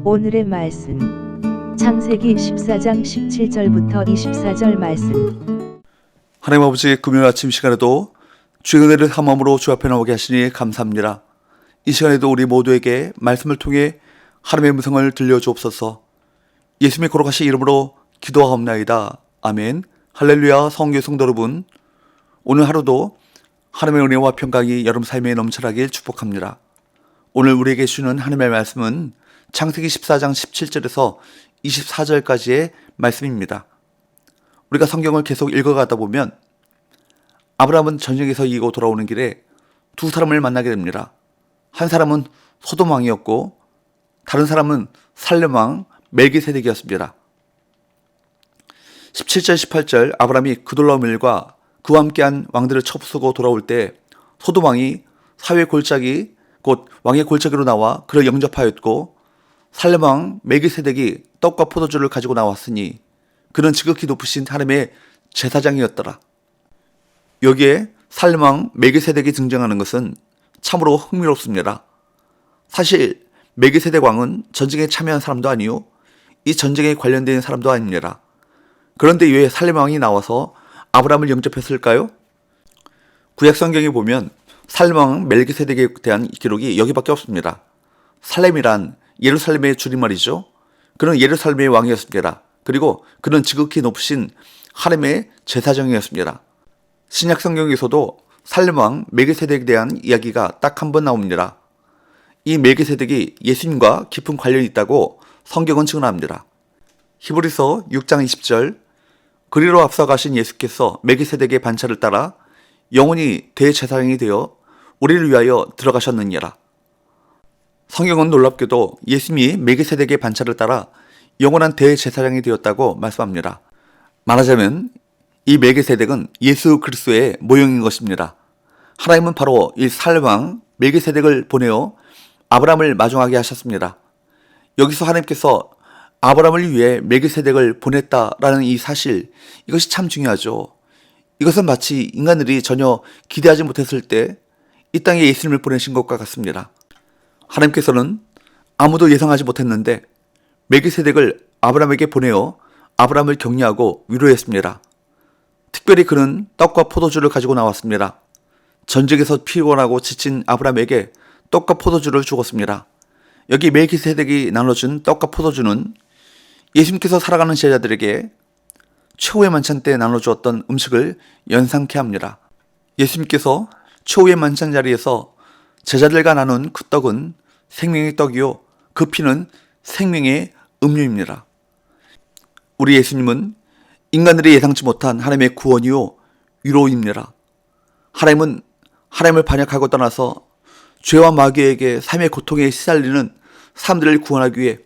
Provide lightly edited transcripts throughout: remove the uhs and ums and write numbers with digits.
오늘의 말씀 창세기 14장 17절부터 24절 말씀. 하나님 아버지, 금요일 아침 시간에도 주의 은혜를 함함으로 주 앞에 나오게 하시니 감사합니다. 이 시간에도 우리 모두에게 말씀을 통해 하나님의 음성을 들려주옵소서. 예수님의 거룩하신 이름으로 기도하옵나이다. 아멘. 할렐루야. 성교 성도 여러분, 오늘 하루도 하나님의 은혜와 평강이 여러분 삶에 넘쳐나길 축복합니다. 오늘 우리에게 주는 하나님의 말씀은 창세기 14장 17절에서 24절까지의 말씀입니다. 우리가 성경을 계속 읽어가다 보면 아브라함은 전쟁에서 이기고 돌아오는 길에 두 사람을 만나게 됩니다. 한 사람은 소돔 왕이었고 다른 사람은 살렘 왕 멜기세덱이었습니다. 17절 18절 아브라함이 그돌라오멜과 그와 함께한 왕들을 쳐부수고 돌아올 때 소돔 왕이 사위의 골짜기 곧 왕의 골짜기로 나와 그를 영접하였고 살렘 왕 멜기세덱이 떡과 포도주를 가지고 나왔으니 그는 지극히 높으신 하나님의 제사장이었더라. 여기에 살렘 왕 멜기세덱이 등장하는 것은 참으로 흥미롭습니다. 사실 멜기세덱 왕은 전쟁에 참여한 사람도 아니요 이 전쟁에 관련된 사람도 아닙니다. 그런데 왜 살렘 왕이 나와서 아브라함을 영접했을까요? 구약 성경에 보면 살렘 왕 멜기세덱에 대한 기록이 여기밖에 없습니다. 살렘이란 예루살렘의 줄임말이죠. 그는 예루살렘의 왕이었습니다. 그리고 그는 지극히 높으신 하나님의 제사장이었습니다. 신약 성경에서도 살렘 왕 멜기세덱에 대한 이야기가 딱 한 번 나옵니다. 이 멜기세덱이 예수님과 깊은 관련이 있다고 성경은 증언합니다. 히브리서 6장 20절 그리로 앞서가신 예수께서 멜기세덱의 반차를 따라 영원히 대제사장이 되어 우리를 위하여 들어가셨느니라. 성경은 놀랍게도 예수님이 멜기세덱의 반차를 따라 영원한 대제사장이 되었다고 말씀합니다. 말하자면 이 멜기세덱은 예수 그리스도의 모형인 것입니다. 하나님은 바로 이 살렘 왕 멜기세덱을 보내어 아브라함을 마중하게 하셨습니다. 여기서 하나님께서 아브라함을 위해 멜기세덱을 보냈다라는 이 사실, 이것이 참 중요하죠. 이것은 마치 인간들이 전혀 기대하지 못했을 때 이 땅에 예수님을 보내신 것과 같습니다. 하나님께서는 아무도 예상하지 못했는데 멜기세덱을 아브라함에게 보내어 아브라함을 격려하고 위로했습니다. 특별히 그는 떡과 포도주를 가지고 나왔습니다. 전쟁에서 피곤하고 지친 아브라함에게 떡과 포도주를 주었습니다. 여기 멜기세덱이 나눠준 떡과 포도주는 예수님께서 살아가는 제자들에게 최후의 만찬 때 나눠주었던 음식을 연상케 합니다. 예수님께서 최후의 만찬 자리에서 제자들과 나눈 그 떡은 생명의 떡이요 그 피는 생명의 음료입니다. 우리 예수님은 인간들이 예상치 못한 하나님의 구원이요 위로입니다. 하나님은 하나님을 반역하고 떠나서 죄와 마귀에게 삶의 고통에 시달리는 사람들을 구원하기 위해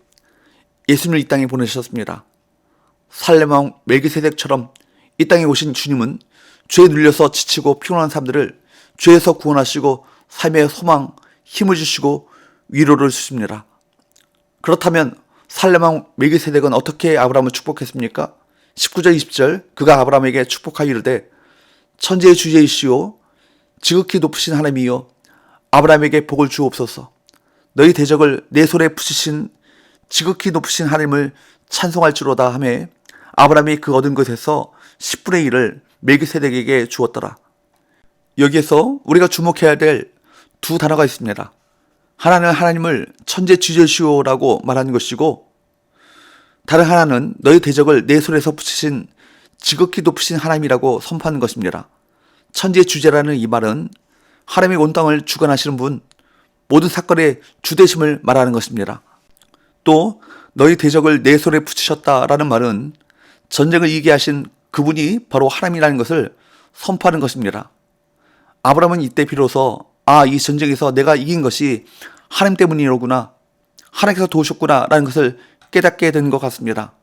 예수님을 이 땅에 보내셨습니다. 살렘 왕 멜기세덱처럼 이 땅에 오신 주님은 죄에 눌려서 지치고 피곤한 사람들을 죄에서 구원하시고 삶의 소망, 힘을 주시고 위로를 주십니다. 그렇다면 살렘 왕 멜기세덱은 어떻게 아브라함을 축복했습니까? 19절 20절 그가 아브라함에게 축복하여 이르되 천지의 주제이시오 지극히 높으신 하나님이여 아브라함에게 복을 주옵소서. 너희 대적을 내 손에 붙이신 지극히 높으신 하나님을 찬송할지로다 하며 아브라함이 그 얻은 것에서 10분의 1을 멜기세덱에게 주었더라. 여기에서 우리가 주목해야 될 두 단어가 있습니다. 하나는 하나님을 천재 주제시오라고 말하는 것이고 다른 하나는 너희 대적을 내 손에서 붙이신 지극히 높으신 하나님이라고 선포하는 것입니다. 천지의 주제라는 이 말은 하나님이 온 땅을 주관하시는 분, 모든 사건의 주대심을 말하는 것입니다. 또 너희 대적을 내 손에 붙이셨다라는 말은 전쟁을 이기게 하신 그분이 바로 하나님이라는 것을 선포하는 것입니다. 아브라함은 이때 비로소 이 전쟁에서 내가 이긴 것이 하나님 때문이로구나, 하나님께서 도우셨구나 라는 것을 깨닫게 된 것 같습니다.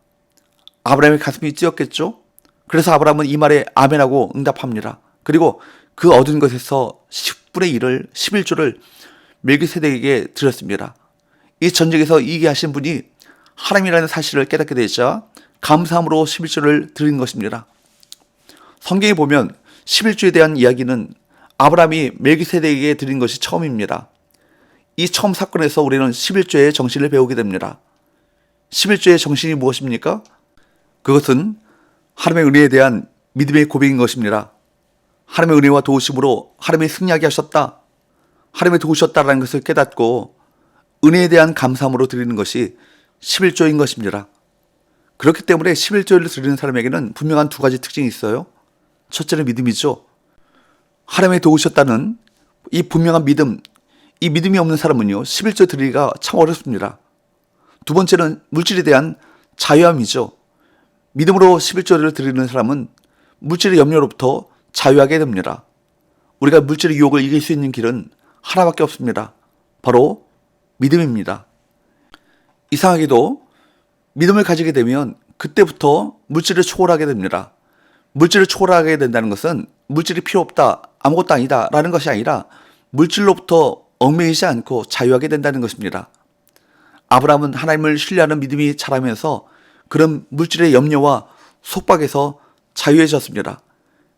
아브라함의 가슴이 찢었겠죠? 그래서 아브라함은 이 말에 아멘하고 응답합니다. 그리고 그 얻은 것에서 10분의 1을 11조를 멜기세덱에게 드렸습니다. 이 전쟁에서 이기게 하신 분이 하나님이라는 사실을 깨닫게 되자 감사함으로 11조를 드린 것입니다. 성경에 보면 11조에 대한 이야기는 아브라함이 멜기세덱에게 드린 것이 처음입니다. 이 처음 사건에서 우리는 11조의 정신을 배우게 됩니다. 11조의 정신이 무엇입니까? 그것은 하나님의 은혜에 대한 믿음의 고백인 것입니다. 하나님의 은혜와 도우심으로 하나님이 승리하게 하셨다. 하나님이 도우셨다라는 것을 깨닫고 은혜에 대한 감사함으로 드리는 것이 11조인 것입니다. 그렇기 때문에 11조를 드리는 사람에게는 분명한 두 가지 특징이 있어요. 첫째는 믿음이죠. 하나님이 도우셨다는 이 분명한 믿음, 이 믿음이 없는 사람은요, 11조 드리기가 참 어렵습니다. 두 번째는 물질에 대한 자유함이죠. 믿음으로 11조를 드리는 사람은 물질의 염려로부터 자유하게 됩니다. 우리가 물질의 유혹을 이길 수 있는 길은 하나밖에 없습니다. 바로 믿음입니다. 이상하게도 믿음을 가지게 되면 그때부터 물질을 초월하게 됩니다. 물질을 초월하게 된다는 것은 물질이 필요 없다, 아무것도 아니다 라는 것이 아니라 물질로부터 얽매이지 않고 자유하게 된다는 것입니다. 아브라함은 하나님을 신뢰하는 믿음이 자라면서 그런 물질의 염려와 속박에서 자유해졌습니다.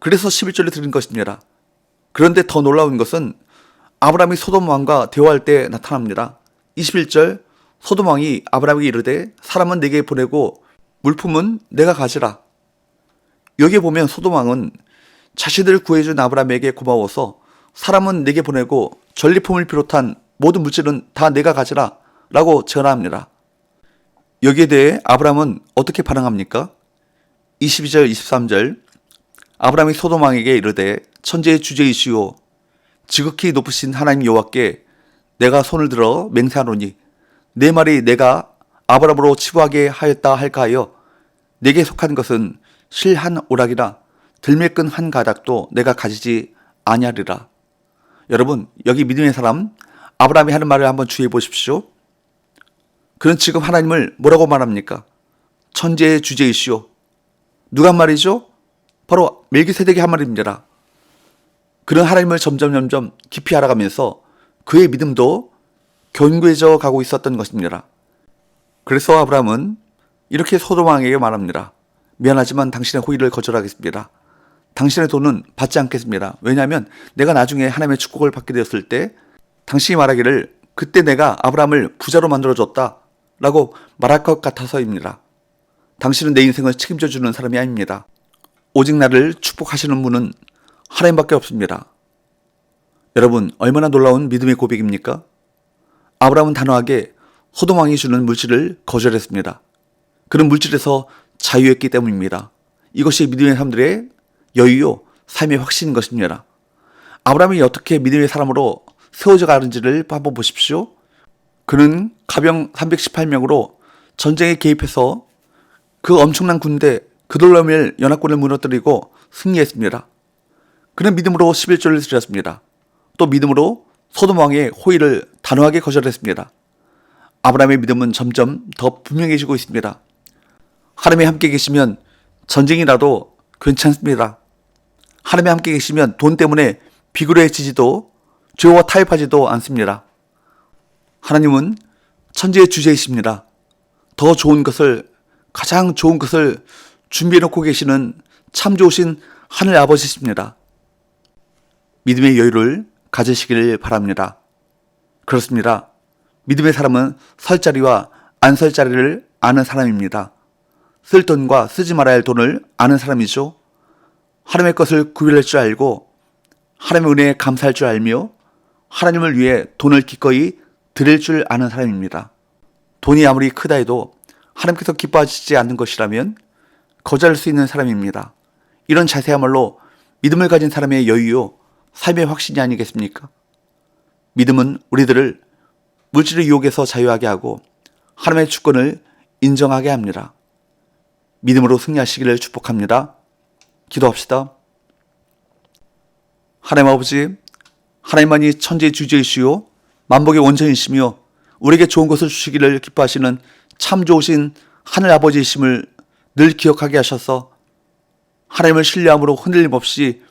그래서 11조를 드린 것입니다. 그런데 더 놀라운 것은 아브라함이 소돔 왕과 대화할 때 나타납니다. 21절, 소돔 왕이 아브라함에게 이르되 사람은 내게 보내고 물품은 내가 가지라. 여기에 보면 소돔 왕은 자신들을 구해준 아브라함에게 고마워서 사람은 내게 보내고 전리품을 비롯한 모든 물질은 다 내가 가지라 라고 전화합니다. 여기에 대해 아브라함은 어떻게 반응합니까? 22절 23절, 아브라함이 소돔 왕에게 이르되 천지의 주제이시오 지극히 높으신 하나님 여호와께 내가 손을 들어 맹세하노니 내 말이 내가 아브라함으로 치부하게 하였다 할까 하여 내게 속한 것은 실 한 오락이라 들매끈 한 가닥도 내가 가지지 아니하리라. 여러분, 여기 믿음의 사람 아브라함이 하는 말을 한번 주의해 보십시오. 그는 지금 하나님을 뭐라고 말합니까? 천지의 주제이시오. 누가 한 말이죠? 바로 멜기세덱이 한 말입니다. 그는 하나님을 점점 깊이 알아가면서 그의 믿음도 견고해져 가고 있었던 것입니다. 그래서 아브라함은 이렇게 소돔 왕에게 말합니다. 미안하지만 당신의 호의를 거절하겠습니다. 당신의 돈은 받지 않겠습니다. 왜냐하면 내가 나중에 하나님의 축복을 받게 되었을 때 당신이 말하기를 그때 내가 아브라함을 부자로 만들어줬다 라고 말할 것 같아서입니다. 당신은 내 인생을 책임져 주는 사람이 아닙니다. 오직 나를 축복하시는 분은 하나님밖에 없습니다. 여러분, 얼마나 놀라운 믿음의 고백입니까? 아브라함은 단호하게 소돔 왕이 주는 물질을 거절했습니다. 그는 물질에서 자유했기 때문입니다. 이것이 믿음의 사람들의 여유요, 삶의 확신인 것입니다. 아브라함이 어떻게 믿음의 사람으로 세워져 가는지를 한번 보십시오. 그는 가병 318명으로 전쟁에 개입해서 그 엄청난 군대 그돌라오멜 연합군을 무너뜨리고 승리했습니다. 그는 믿음으로 11조를 드렸습니다. 또 믿음으로 소돔 왕의 호의를 단호하게 거절했습니다. 아브라함의 믿음은 점점 더 분명해지고 있습니다. 하나님이 함께 계시면 전쟁이라도 괜찮습니다. 하나님이 함께 계시면 돈 때문에 비굴해지지도 죄와 타협하지도 않습니다. 하나님은 천지의 주제이십니다. 더 좋은 것을, 가장 좋은 것을 준비해놓고 계시는 참 좋으신 하늘 아버지십니다. 믿음의 여유를 가지시기를 바랍니다. 그렇습니다. 믿음의 사람은 설 자리와 안 설 자리를 아는 사람입니다. 쓸 돈과 쓰지 말아야 할 돈을 아는 사람이죠. 하나님의 것을 구별할 줄 알고 하나님의 은혜에 감사할 줄 알며 하나님을 위해 돈을 기꺼이 드릴 줄 아는 사람입니다. 돈이 아무리 크다 해도 하나님께서 기뻐하시지 않는 것이라면 거절할 수 있는 사람입니다. 이런 자세야말로 믿음을 가진 사람의 여유요, 삶의 확신이 아니겠습니까? 믿음은 우리들을 물질의 유혹에서 자유하게 하고 하나님의 주권을 인정하게 합니다. 믿음으로 승리하시기를 축복합니다. 기도합시다. 하나님 아버지, 하나님만이 천지의 주제이시오 만복의 원천이시며 우리에게 좋은 것을 주시기를 기뻐하시는 참 좋으신 하늘 아버지이심을 늘 기억하게 하셔서 하나님을 신뢰함으로 흔들림 없이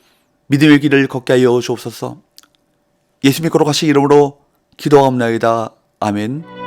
믿음의 길을 걷게 하여 주옵소서. 예수님 거룩하신 이름으로 기도하옵나이다. 아멘.